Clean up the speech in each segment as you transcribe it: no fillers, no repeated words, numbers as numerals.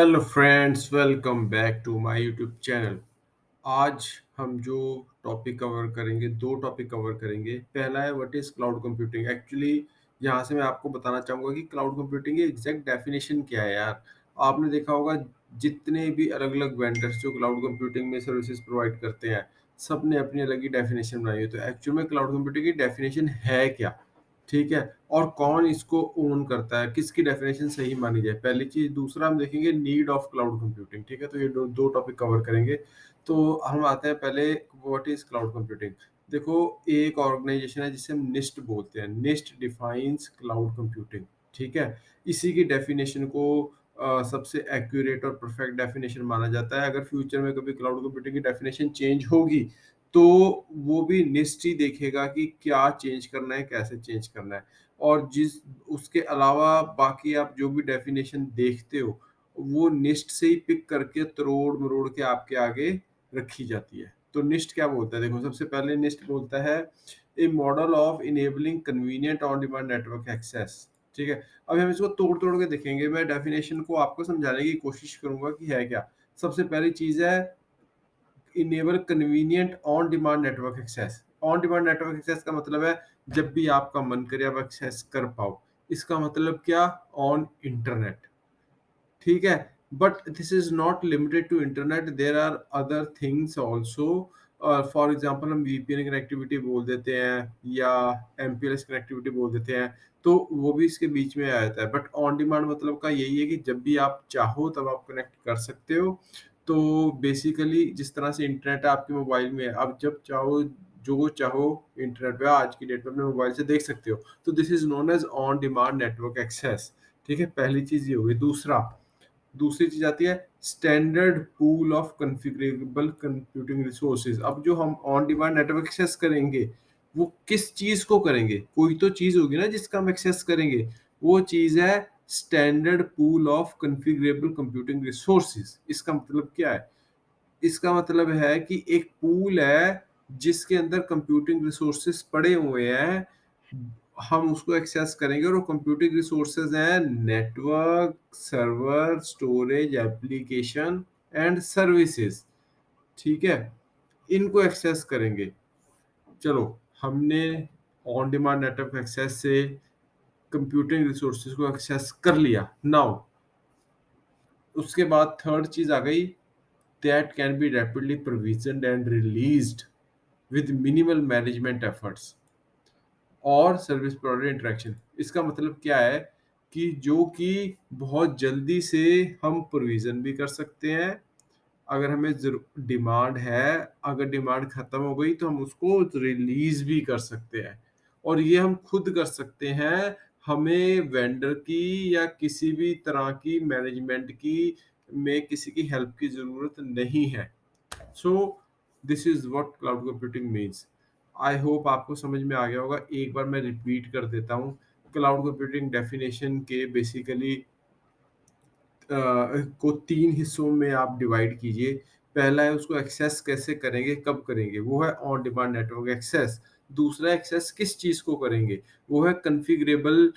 Hello friends, welcome back to my YouTube channel. आज हम जो टॉपिक कवर करेंगे, दो टॉपिक कवर करेंगे। पहला है what is cloud computing. Actually यहाँ से मैं आपको बताना चाहूँगा कि क्लाउड कंप्यूटिंग की एग्जैक्ट डेफिनेशन क्या है यार। आपने देखा होगा जितने भी अलग अलग वेंडर्स जो क्लाउड कंप्यूटिंग में सर्विसेज प्रोवाइड करते हैं, सब ने अपनी अलग ही डेफिनेशन बनाई है। तो एक्चुअल में क्लाउड कंप्यूटिंग की डेफिनेशन है क्या, ठीक है, और कौन इसको ओन करता है, किसकी डेफिनेशन सही मानी जाए, पहली चीज। दूसरा हम देखेंगे नीड ऑफ क्लाउड कंप्यूटिंग, ठीक है। तो ये दो टॉपिक कवर करेंगे। तो हम आते हैं पहले व्हाट इज क्लाउड कंप्यूटिंग। देखो, एक ऑर्गेनाइजेशन है जिसे हम निस्ट बोलते हैं। निस्ट डिफाइंस क्लाउड कंप्यूटिंग, ठीक है। इसी की डेफिनेशन को सबसे एक्यूरेट और परफेक्ट डेफिनेशन माना जाता है। अगर फ्यूचर में कभी क्लाउड कंप्यूटिंग की डेफिनेशन चेंज होगी तो वो भी निश्चित ही देखेगा कि क्या चेंज करना है, कैसे चेंज करना है। और जिस उसके अलावा बाकी आप जो भी डेफिनेशन देखते हो, वो निस्ट से ही पिक करके तरोड़-मरोड़ के आपके आगे रखी जाती है। तो निस्ट क्या बोलता है? देखो, सबसे पहले निस्ट बोलता है a model of enabling convenient on demand network access, ठीक है। अभी हम इसको तोड़-तोड़ के देखेंगे। मैं डेफिनेशन को आपको समझाने की कोशिश करूँगा कि है क्या। सबसे पहली चीज़ है enable convenient on demand network access. On demand network access का मतलब है जब भी आपका मन करे आप एक्सेस कर पाओ। इसका मतलब क्या? ऑन इंटरनेट, ठीक है। But this is not limited to internet, there are other things also. For example हम वीपीएन कनेक्टिविटी बोल देते हैं या एमपीएलएस कनेक्टिविटी बोल देते हैं, तो वो भी इसके बीच में आ जाता है। बट ऑन डिमांड मतलब का यही है कि जब भी आप चाहो तब आप कनेक्ट कर सकते हो। तो बेसिकली जिस तरह से इंटरनेट आपके मोबाइल में है, आप जब चाहो जो चाहो इंटरनेट पे आज की डेट में अपने मोबाइल से देख सकते हो। तो this is known as on demand network access, ठीक है। पहली चीज ये होगी। दूसरी चीज आती है standard pool of configurable computing resources. अब जो हम ऑन डिमांड नेटवर्क एक्सेस करेंगे, वो किस चीज को करेंगे? कोई तो चीज होगी ना जिसका हम एक्सेस करेंगे। वो चीज है standard pool of configurable computing resources. इसका मतलब क्या है? इसका मतलब है कि एक पूल है जिसके अंदर कंप्यूटिंग रिसोर्सेज पड़े हुए हैं। हम उसको एक्सेस करेंगे और वो कंप्यूटिंग रिसोर्सेज हैं network, server, storage, application and services, ठीक है। इनको एक्सेस करेंगे। चलो, हमने ऑन डिमांड नेटवर्क एक्सेस से कंप्यूटिंग रिसोर्सेज को एक्सेस कर लिया। नाउ उसके बाद थर्ड चीज आ गई, that can be rapidly provisioned and released with minimal management efforts और सर्विस प्रोवाइडर इंटरेक्शन। इसका मतलब क्या है कि जो कि बहुत जल्दी से हम प्रोविजन भी कर सकते हैं। अगर हमें डिमांड है, अगर डिमांड खत्म हो गई तो हम उसको रिलीज भी कर सकते हैं। और ये हम खुद कर सकते हैं। हमें वेंडर की या किसी भी तरह की मैनेजमेंट की में किसी की हेल्प की जरूरत नहीं है। So this is what cloud computing means. I hope आपको समझ में आ गया होगा। एक बार मैं रिपीट कर देता हूँ। क्लाउड कंप्यूटिंग डेफिनेशन के बेसिकली को तीन हिस्सों में आप डिवाइड कीजिए। पहला है उसको एक्सेस कैसे करेंगे, कब करेंगे, वो है ऑन डिमांड नेटवर्क एक्सेस। दूसरा एक्सेस किस चीज़ को करेंगे, वो है कॉन्फ़िगरेबल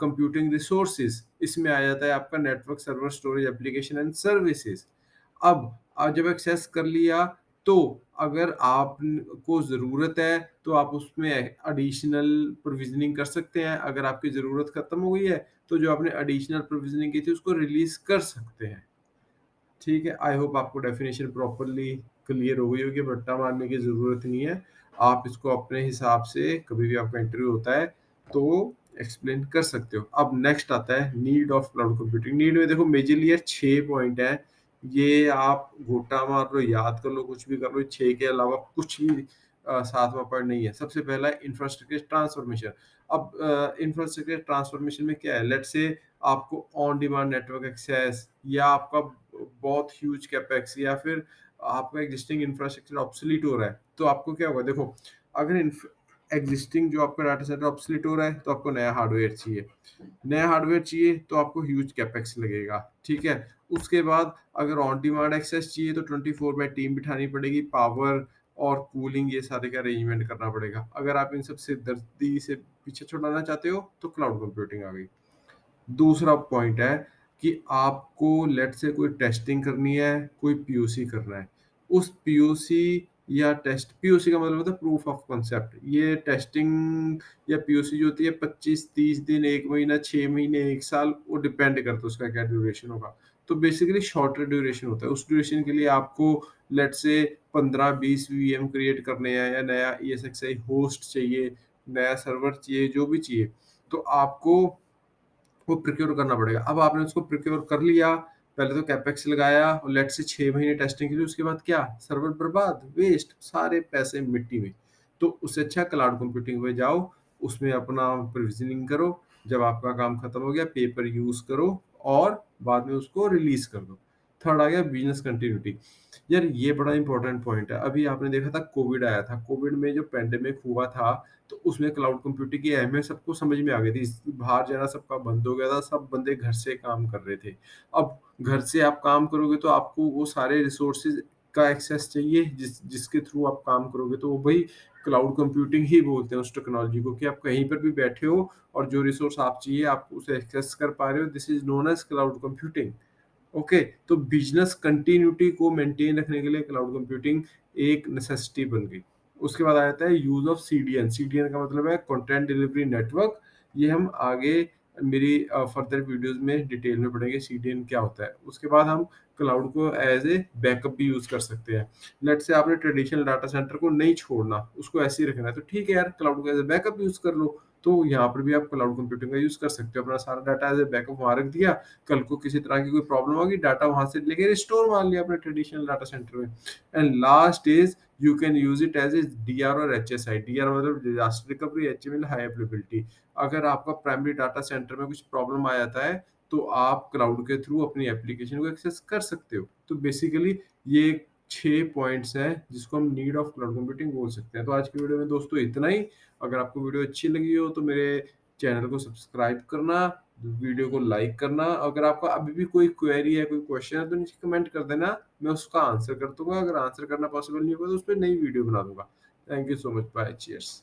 कंप्यूटिंग रिसोर्सेज। इसमें आ जाता है आपका network, server, storage, application and services. अब जब एक्सेस कर लिया तो अगर आपको ज़रूरत है तो आप उसमें एडिशनल प्रोविज़निंग कर सकते हैं। अगर आपकी ज़रूरत ख़त्म हो गई है तो जो आपने एडिशनल प्रोविज़निंग की थी उसको रिलीज़ कर सकते हैं। ठीक है, आई होप आपको डेफिनेशन प्रॉपर्ली क्लियर हो गई होगी। रट्टा मारने की ज़रूरत नहीं है। आप इसको अपने हिसाब से कभी भी आपका इंटरव्यू होता है तो एक्सप्लेन कर सकते हो। अब नेक्स्ट आता है need of cloud computing. Need में देखो मेजरली है 6 पॉइंट हैं। ये आप घोटा मार लो, याद कर लो, कुछ भी कर लो, 6 के अलावा कुछ भी 7वां पॉइंट नहीं है। सबसे पहला है इंफ्रास्ट्रक्चर ट्रांसफॉर्मेशन। अब इंफ्रास्ट्रक्चर ट्रांसफॉर्मेशन में क्या है? लेट्स से आपको ऑन डिमांड नेटवर्क एक्सेस या आपका बहुत ह्यूज कैपेक्स या फिर आपका एग्जिस्टिंग इंफ्रास्ट्रक्चर ऑब्सोलीट हो रहा है, तो आपको क्या होगा? देखो, अगर एग्जिस्टिंग जो आपका डाटा सेंटर ऑब्सोलीट हो रहा है तो आपको नया हार्डवेयर चाहिए। नया हार्डवेयर चाहिए तो आपको ह्यूज कैपेक्स लगेगा, ठीक है। उसके बाद अगर ऑन डिमांड एक्सेस चाहिए तो 24 बाय टीम बिठानी पड़ेगी, पावर और कूलिंग ये सारे का अरेंजमेंट करना पड़ेगा। अगर आप इन सब सिरदर्दी से पीछे छुड़ाना चाहते हो तो क्लाउड कंप्यूटिंग आ गई। दूसरा पॉइंट है कि आपको लेट्स से कोई टेस्टिंग करनी है, कोई पीओसी करना है। उस पीओसी या टेस्ट पीओसी का मतलब होता है प्रूफ ऑफ कांसेप्ट। ये टेस्टिंग या पीओसी जो होती है 25-30 दिन, 1 महीना, 6 महीने, 1 साल, वो डिपेंड करता है उसका क्या ड्यूरेशन होगा। तो बेसिकली शॉर्टर ड्यूरेशन होता है। उस ड्यूरेशन के लिए आपको लेट्स से 15-20 वीएम क्रिएट करने हैं या नया ईएसएक्सआई होस्ट चाहिए, नया सर्वर चाहिए, जो भी चाहिए, तो आपको वो प्रोक्योर करना पड़ेगा। अब आपने उसको प्रोक्योर कर लिया, पहले तो कैपेक्स लगाया और लेट्स से 6 महीने टेस्टिंग के लिए, उसके बाद क्या? सर्वर बर्बाद, वेस्ट, सारे पैसे मिट्टी में। तो उससे अच्छा क्लाउड कंप्यूटिंग में जाओ, उसमें अपना प्रोविज़निंग करो, जब आपका काम खत्म हो गया, पेपर यूज़ करो और बाद में उसको रिलीज़ कर दो। थर्ड आ गया बिज़नेस कंटिन्यूटी। यार ये बड़ा इंपॉर्टेंट पॉइंट है। अभी आपने देखा था कोविड आया था, कोविड में जो पैंडेमिक हुआ था, तो उसमें क्लाउड कंप्यूटिंग की अहमियत सबको समझ में आ गई थी। बाहर जाना सबका बंद हो गया था, सब बंदे घर से काम कर रहे थे। अब घर से आप काम करोगे तो आपको वो सारे रिसोर्सेज़ का एक्सेस चाहिए, जिसके थ्रू आप काम करोगे, तो वो वही क्लाउड कंप्यूटिंग ही बोलते हैं उस टेक्नोलॉजी को, कि आप कहीं पर भी बैठे हो और जो रिसोर्स आप चाहिए आप उसे एक्सेस कर पा रहे हो। This is known as cloud computing. Okay, तो बिजनेस कंटिन्यूटी को मेंटेन रखने के लिए क्लाउड कंप्यूटिंग एक नेसेसिटी बन गई। उसके बाद आ जाता है यूज़ ऑफ सीडीएन। सीडीएन का मतलब है कंटेंट डिलीवरी नेटवर्क। ये हम आगे मेरी फर्दर वीडियोज़ में डिटेल में पढ़ेंगे सीडीएन क्या होता है। उसके बाद हम क्लाउड को एज़ ए बैकअप भी यूज़ कर सकते हैं। लेट्स से आपने ट्रेडिशनल डाटा सेंटर को नहीं छोड़ना, उसको ऐसे ही रखना है, तो ठीक है यार, क्लाउड को एज़ ए बैकअप यूज़ कर लो। तो यहाँ पर भी आप क्लाउड कंप्यूटिंग का यूज़ कर सकते हो। अपना सारा डाटा एज़ ए बैकअप वहाँ रख दिया, कल को किसी तरह की कोई प्रॉब्लम होगी, डाटा वहाँ से लेके रिस्टोर मार लिया अपने ट्रेडिशनल डाटा सेंटर में। And last is you can use it as a DR और एचएसआई। डीआर मतलब disaster recovery, HML high availability. अगर आपका प्राइमरी डाटा सेंटर में कुछ प्रॉब्लम आ जाता है, तो आप क्लाउड के थ्रू अपनी एप्लीकेशन को एक्सेस कर सकते हो। तो बेसिकली ये 6 पॉइंट्स हैं जिसको हम नीड ऑफ क्लाउड कंप्यूटिंग बोल सकते हैं। तो आज की वीडियो में दोस्तों इतना ही। अगर आपको वीडियो अच्छी लगी हो तो मेरे चैनल को सब्सक्राइब करना, वीडियो को लाइक करना। अगर आपका अभी भी कोई क्वेरी है, कोई क्वेश्चन है, तो नीचे कमेंट कर देना, मैं उसका आंसर कर दूँगा। अगर आंसर करना पॉसिबल नहीं होगा तो उस पे नई वीडियो बना दूँगा। Thank you so much, bye, cheers.